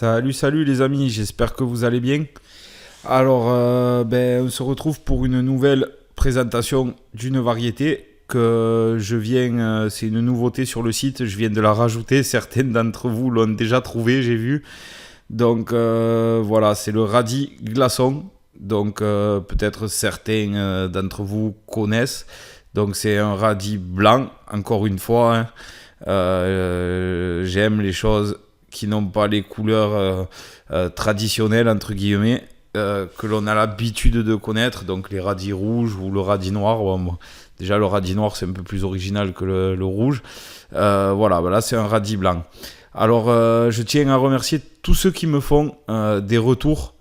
Salut les amis, j'espère que vous allez bien. Alors, on se retrouve pour une nouvelle présentation d'une variété que je viens, c'est une nouveauté sur le site, je viens de la rajouter, certaines d'entre vous l'ont déjà trouvé, j'ai vu. Donc voilà, c'est le radis glaçon, donc peut-être certains d'entre vous connaissent. Donc c'est un radis blanc, encore une fois, hein. J'aime les choses qui n'ont pas les couleurs traditionnelles, entre guillemets, que l'on a l'habitude de connaître, donc les radis rouges ou le radis noir. Bon, déjà, le radis noir, c'est un peu plus original que le rouge. Voilà, là, c'est un radis blanc. Alors, je tiens à remercier tous ceux qui me font des retours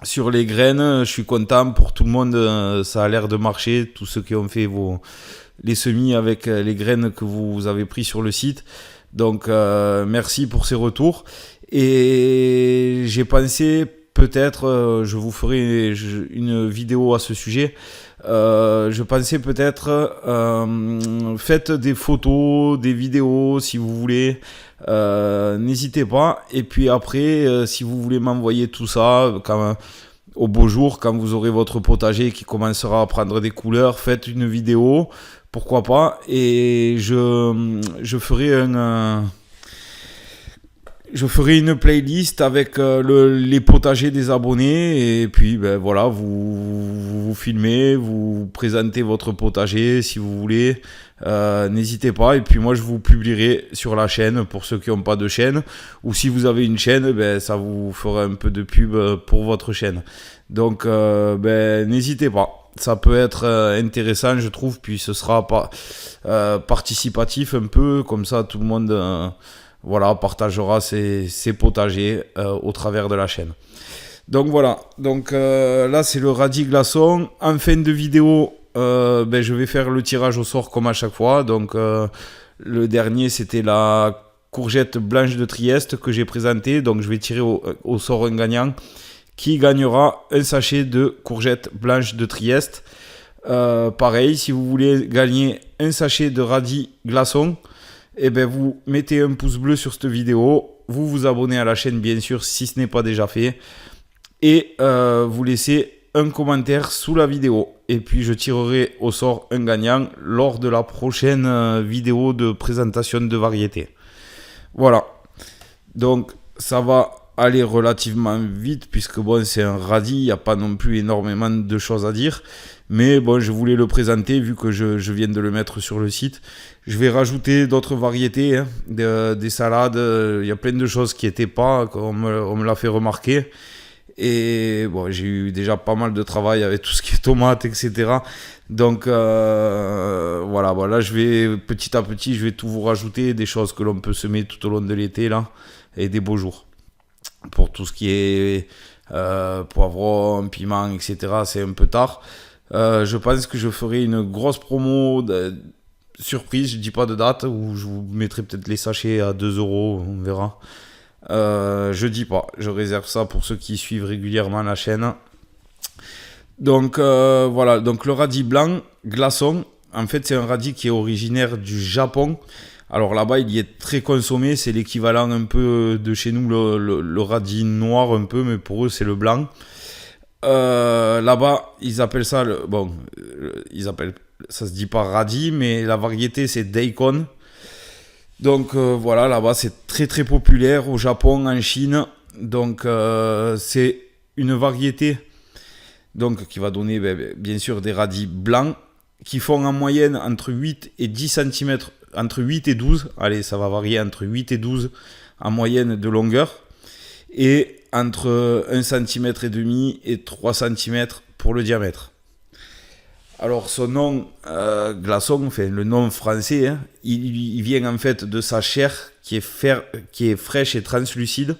sur les graines. Je suis content pour tout le monde, ça a l'air de marcher. Tous ceux qui ont fait les semis avec les graines que vous avez pris sur le site. Donc merci pour ces retours. Et j'ai pensé peut-être, je vous ferai une vidéo à ce sujet. Je pensais peut-être, faites des photos, des vidéos si vous voulez. N'hésitez pas. Et puis après, si vous voulez m'envoyer tout ça, au beau jour, quand vous aurez votre potager qui commencera à prendre des couleurs, faites une vidéo, pourquoi pas, et je ferai une playlist avec les potagers des abonnés, et puis voilà, vous filmez, vous présentez votre potager si vous voulez, n'hésitez pas, et puis moi je vous publierai sur la chaîne pour ceux qui n'ont pas de chaîne, ou si vous avez une chaîne, ça vous fera un peu de pub pour votre chaîne. Donc n'hésitez pas, ça peut être intéressant je trouve, puis ce sera participatif un peu, comme ça tout le monde partagera ses potagers au travers de la chaîne. Donc voilà, là c'est le radis glaçon. En fin de vidéo, je vais faire le tirage au sort comme à chaque fois. Donc le dernier c'était la courgette blanche de Trieste que j'ai présentée. Donc je vais tirer au sort un gagnant qui gagnera un sachet de courgette blanche de Trieste. Pareil, si vous voulez gagner un sachet de radis glaçon, vous mettez un pouce bleu sur cette vidéo, vous vous abonnez à la chaîne bien sûr si ce n'est pas déjà fait, et vous laissez un commentaire sous la vidéo. Et puis je tirerai au sort un gagnant lors de la prochaine vidéo de présentation de variétés. Voilà, donc ça va aller relativement vite puisque c'est un radis, il n'y a pas non plus énormément de choses à dire. Mais je voulais le présenter vu que je viens de le mettre sur le site. Je vais rajouter d'autres variétés, hein, des salades. Il y a plein de choses qui n'étaient pas, on me l'a fait remarquer. Et j'ai eu déjà pas mal de travail avec tout ce qui est tomates, etc. Donc là je vais petit à petit, je vais tout vous rajouter, des choses que l'on peut semer tout au long de l'été là, et des beaux jours. Pour tout ce qui est poivron, piment, etc. c'est un peu tard. Je pense que je ferai une grosse promo surprise, je dis pas de date, où je vous mettrai peut-être les sachets à 2€, on verra. Je dis pas, je réserve ça pour ceux qui suivent régulièrement la chaîne. Donc voilà, donc le radis blanc glaçon, en fait c'est un radis qui est originaire du Japon. Alors là-bas il y est très consommé, c'est l'équivalent un peu de chez nous le radis noir un peu, mais pour eux c'est le blanc. Là-bas ils appellent ça ça se dit pas radis, mais la variété c'est daikon. Donc là-bas c'est très très populaire au Japon, en Chine. Donc c'est une variété qui va donner bien sûr des radis blancs qui font en moyenne entre 8 et 10 cm, entre 8 et 12, allez ça va varier entre 8 et 12 en moyenne de longueur, et entre 1 cm et demi et 3 cm pour le diamètre. Alors son nom glaçon, le nom français, hein, il vient en fait de sa chair qui est fraîche et translucide,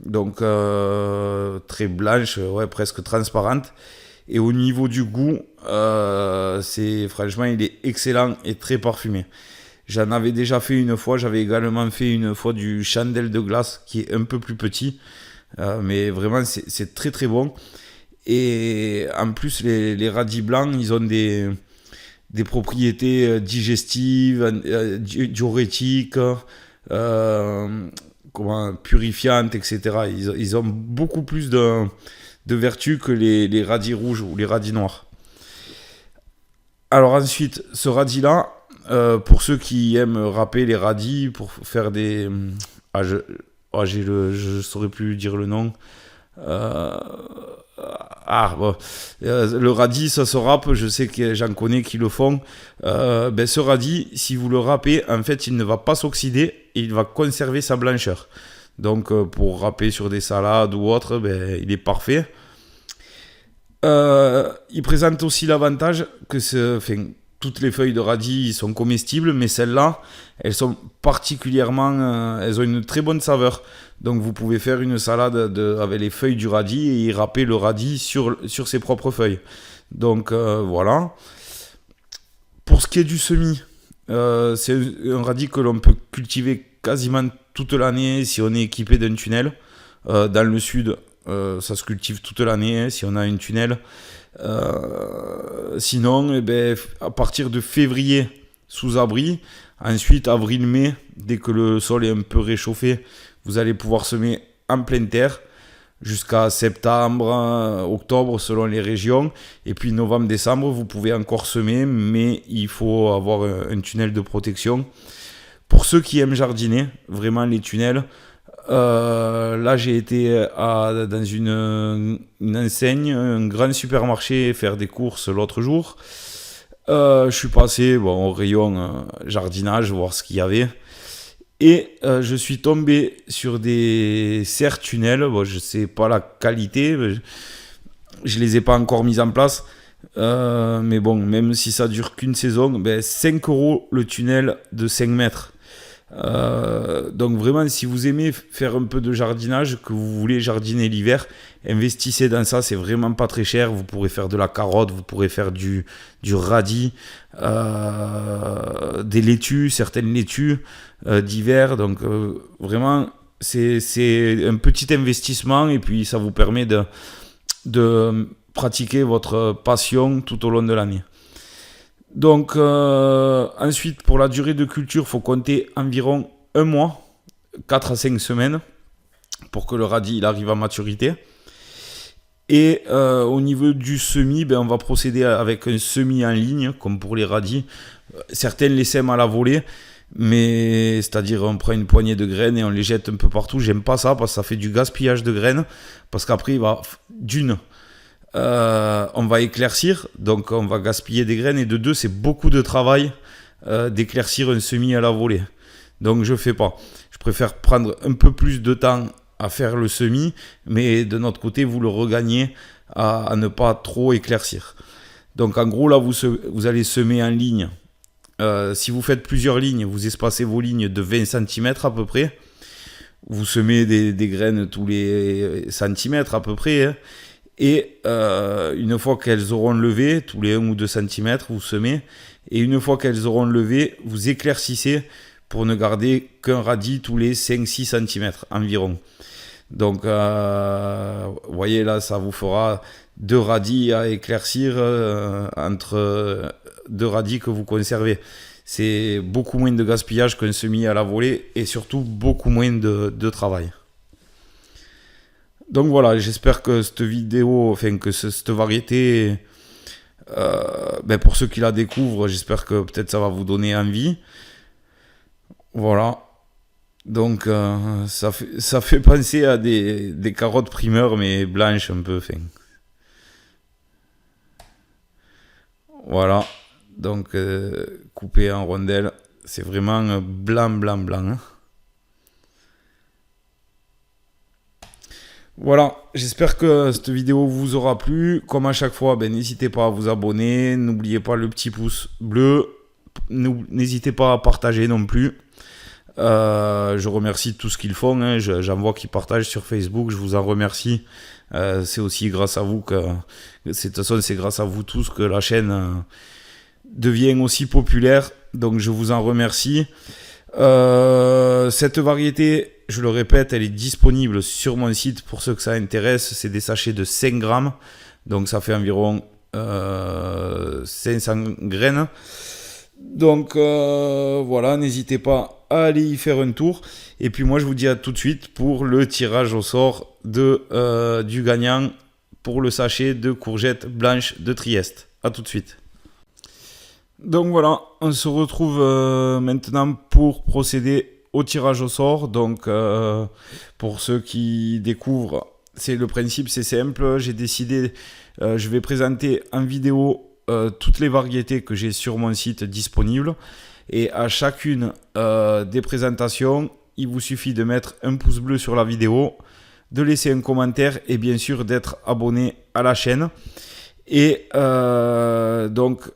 donc très blanche, presque transparente. Et au niveau du goût, franchement il est excellent et très parfumé. J'en avais déjà fait une fois, j'avais également fait une fois du chandelle de glace qui est un peu plus petit, mais vraiment c'est très très bon. Et en plus les radis blancs ils ont des propriétés digestives, diurétiques, purifiantes, etc. Ils ont beaucoup plus de vertus que les radis rouges ou les radis noirs. Alors ensuite, ce radis-là, pour ceux qui aiment râper les radis, pour faire des... je saurais plus dire le nom. Le radis, ça se râpe, je sais que j'en connais qui le font. Ce radis, si vous le râpez, en fait, il ne va pas s'oxyder et il va conserver sa blancheur. Donc, pour râper sur des salades ou autre, il est parfait. Il présente aussi l'avantage que toutes les feuilles de radis sont comestibles, mais celles-là, elles sont particulièrement, elles ont une très bonne saveur. Donc vous pouvez faire une salade avec les feuilles du radis et y râper le radis sur ses propres feuilles. Donc voilà. Pour ce qui est du semis, c'est un radis que l'on peut cultiver quasiment toute l'année si on est équipé d'un tunnel. Dans le sud, ça se cultive toute l'année si on a un tunnel. Sinon, à partir de février, sous abri. Ensuite, avril-mai, dès que le sol est un peu réchauffé, vous allez pouvoir semer en pleine terre jusqu'à septembre, octobre, selon les régions. Et puis novembre-décembre, vous pouvez encore semer, mais il faut avoir un tunnel de protection. Pour ceux qui aiment jardiner, vraiment les tunnels, là j'ai été dans une enseigne, un grand supermarché, faire des courses l'autre jour. Je suis passé au rayon jardinage, voir ce qu'il y avait. Et je suis tombé sur des serre-tunnels. Je ne sais pas la qualité, je ne les ai pas encore mis en place. Mais bon, même si ça dure qu'une saison, 5 € le tunnel de 5 mètres. Donc vraiment, si vous aimez faire un peu de jardinage, que vous voulez jardiner l'hiver, investissez dans ça, c'est vraiment pas très cher. Vous pourrez faire de la carotte, vous pourrez faire du radis, des laitues, certaines laitues d'hiver. Donc vraiment, c'est un petit investissement et puis ça vous permet de pratiquer votre passion tout au long de l'année. Donc ensuite, pour la durée de culture, il faut compter environ 1 mois, 4 à 5 semaines, pour que le radis il arrive à maturité. Et au niveau du semis, on va procéder avec un semis en ligne, comme pour les radis. Certains les sèment à la volée, mais c'est-à-dire on prend une poignée de graines et on les jette un peu partout. J'aime pas ça parce que ça fait du gaspillage de graines, parce qu'après, on va éclaircir, donc on va gaspiller des graines, et de deux, c'est beaucoup de travail d'éclaircir un semis à la volée. Donc je fais pas. Je préfère prendre un peu plus de temps à faire le semis, mais de notre côté, vous le regagnez à ne pas trop éclaircir. Donc en gros, là, vous allez semer en ligne. Si vous faites plusieurs lignes, vous espacez vos lignes de 20 cm à peu près. Vous semez des graines tous les centimètres à peu près, hein. Et une fois qu'elles auront levé, tous les 1 ou 2 cm, vous semez. Et une fois qu'elles auront levé, vous éclaircissez pour ne garder qu'un radis tous les 5-6 cm environ. Donc, vous voyez là, ça vous fera 2 radis à éclaircir entre 2 radis que vous conservez. C'est beaucoup moins de gaspillage qu'un semis à la volée et surtout beaucoup moins de travail. Donc voilà, j'espère que cette vidéo, cette variété, pour ceux qui la découvrent, j'espère que peut-être ça va vous donner envie. Voilà. Donc ça fait penser à des carottes primeurs, mais blanches un peu. Voilà. Donc coupé en rondelles, c'est vraiment blanc, blanc, blanc. Hein. Voilà, j'espère que cette vidéo vous aura plu. Comme à chaque fois, n'hésitez pas à vous abonner. N'oubliez pas le petit pouce bleu. N'hésitez pas à partager non plus. Je remercie tous ce qu'ils font. Hein. J'en vois qui partagent sur Facebook. Je vous en remercie. C'est aussi grâce à vous que... De toute façon, c'est grâce à vous tous que la chaîne devient aussi populaire. Donc, je vous en remercie. Cette variété, je le répète, elle est disponible sur mon site pour ceux que ça intéresse. C'est des sachets de 5 grammes, donc ça fait environ 500 graines. Donc voilà, n'hésitez pas à aller y faire un tour. Et puis moi je vous dis à tout de suite pour le tirage au sort du gagnant pour le sachet de courgettes blanches de Trieste. À tout de suite. Donc voilà, on se retrouve maintenant pour procéder au tirage au sort. Donc pour ceux qui découvrent, le principe c'est simple. J'ai décidé, je vais présenter en vidéo toutes les variétés que j'ai sur mon site disponibles. Et à chacune des présentations, il vous suffit de mettre un pouce bleu sur la vidéo, de laisser un commentaire et bien sûr d'être abonné à la chaîne. Et donc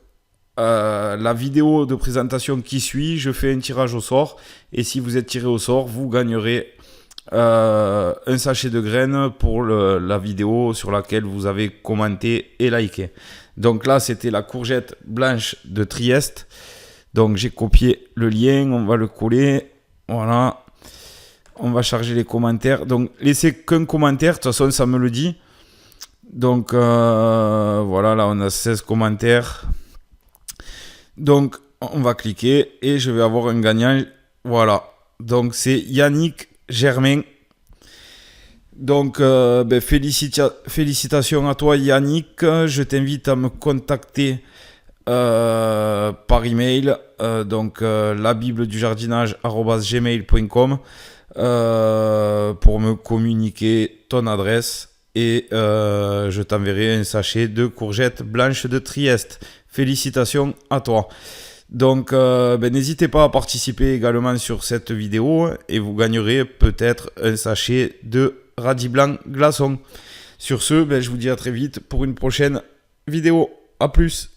la vidéo de présentation qui suit, je fais un tirage au sort. Et si vous êtes tiré au sort, vous gagnerez un sachet de graines pour la vidéo sur laquelle vous avez commenté et liké. Donc là, c'était la courgette blanche de Trieste. Donc j'ai copié le lien, on va le coller. Voilà. On va charger les commentaires. Donc laissez qu'un commentaire, de toute façon ça me le dit. Donc voilà, là on a 16 commentaires. Donc on va cliquer et je vais avoir un gagnant. Voilà. Donc c'est Yannick Germain. Donc félicitations à toi Yannick. Je t'invite à me contacter par email. Donc la bible du jardinage@gmail.com pour me communiquer ton adresse. Et je t'enverrai un sachet de courgettes blanches de Trieste. Félicitations à toi. Donc n'hésitez pas à participer également sur cette vidéo et vous gagnerez peut-être un sachet de radis blanc glaçon. Sur ce, je vous dis à très vite pour une prochaine vidéo. A plus.